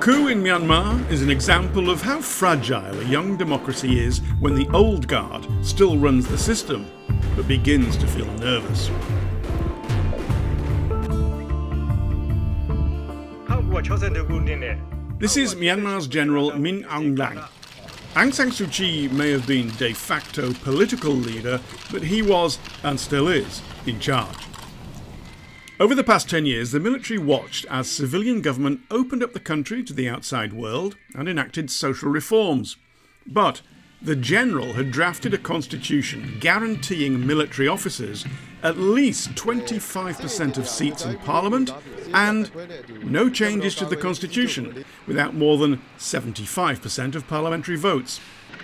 coup in Myanmar is an example of how fragile a young democracy is when the old guard still runs the system, but begins to feel nervous. This is Myanmar's General Min Aung Hlaing. Aung San Suu Kyi may have been de facto political leader, but he was, and still is, in charge. Over the past 10 years, the military watched as civilian government opened up the country to the outside world and enacted social reforms. But the general had drafted a constitution guaranteeing military officers at least 25% of seats in parliament and no changes to the constitution without more than 75% of parliamentary votes.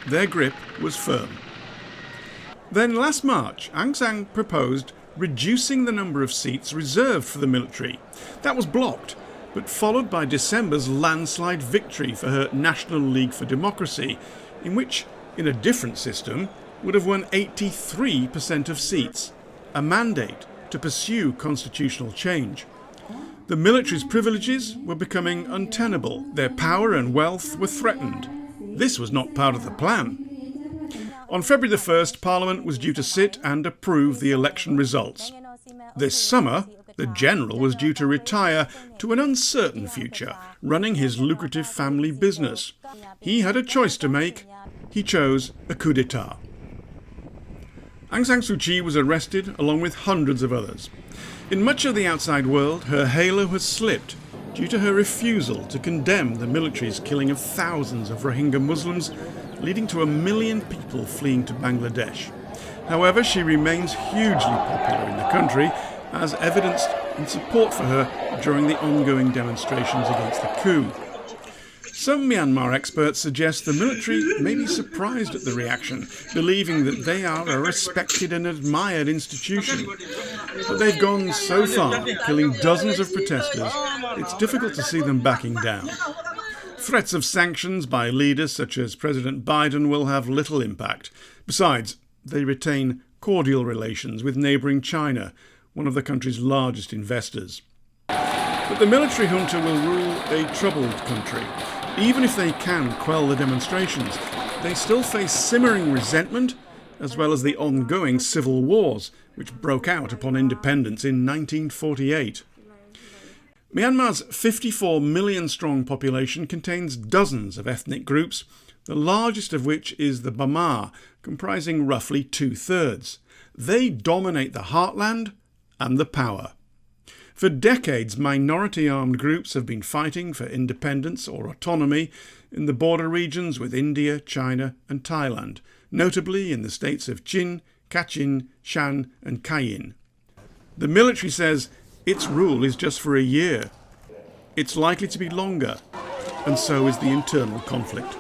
Their grip was firm. Then last March, Aung San proposed reducing the number of seats reserved for the military. That was blocked, but followed by December's landslide victory for her National League for Democracy, in which, in a different system, would have won 83% of seats, a mandate to pursue constitutional change. The military's privileges were becoming untenable. Their power and wealth were threatened. This was not part of the plan. On February the 1st, Parliament was due to sit and approve the election results. This summer, the general was due to retire to an uncertain future, running his lucrative family business. He had a choice to make. He chose a coup d'etat. Aung San Suu Kyi was arrested along with hundreds of others. In much of the outside world, her halo has slipped due to her refusal to condemn the military's killing of thousands of Rohingya Muslims, leading to 1 million people fleeing to Bangladesh. However, she remains hugely popular in the country, as evidenced in support for her during the ongoing demonstrations against the coup. Some Myanmar experts suggest the military may be surprised at the reaction, believing that they are a respected and admired institution. But they've gone so far, killing dozens of protesters, it's difficult to see them backing down. Threats of sanctions by leaders such as President Biden will have little impact. Besides, they retain cordial relations with neighbouring China, one of the country's largest investors. But the military junta will rule a troubled country. Even if they can quell the demonstrations, they still face simmering resentment, as well as the ongoing civil wars, which broke out upon independence in 1948. Myanmar's 54 million strong population contains dozens of ethnic groups, the largest of which is the Bamar, comprising roughly 2/3. They dominate the heartland and the power. For decades, minority armed groups have been fighting for independence or autonomy in the border regions with India, China and Thailand, notably in the states of Chin, Kachin, Shan and Kayin. The military says its rule is just for a year. It's likely to be longer, and so is the internal conflict.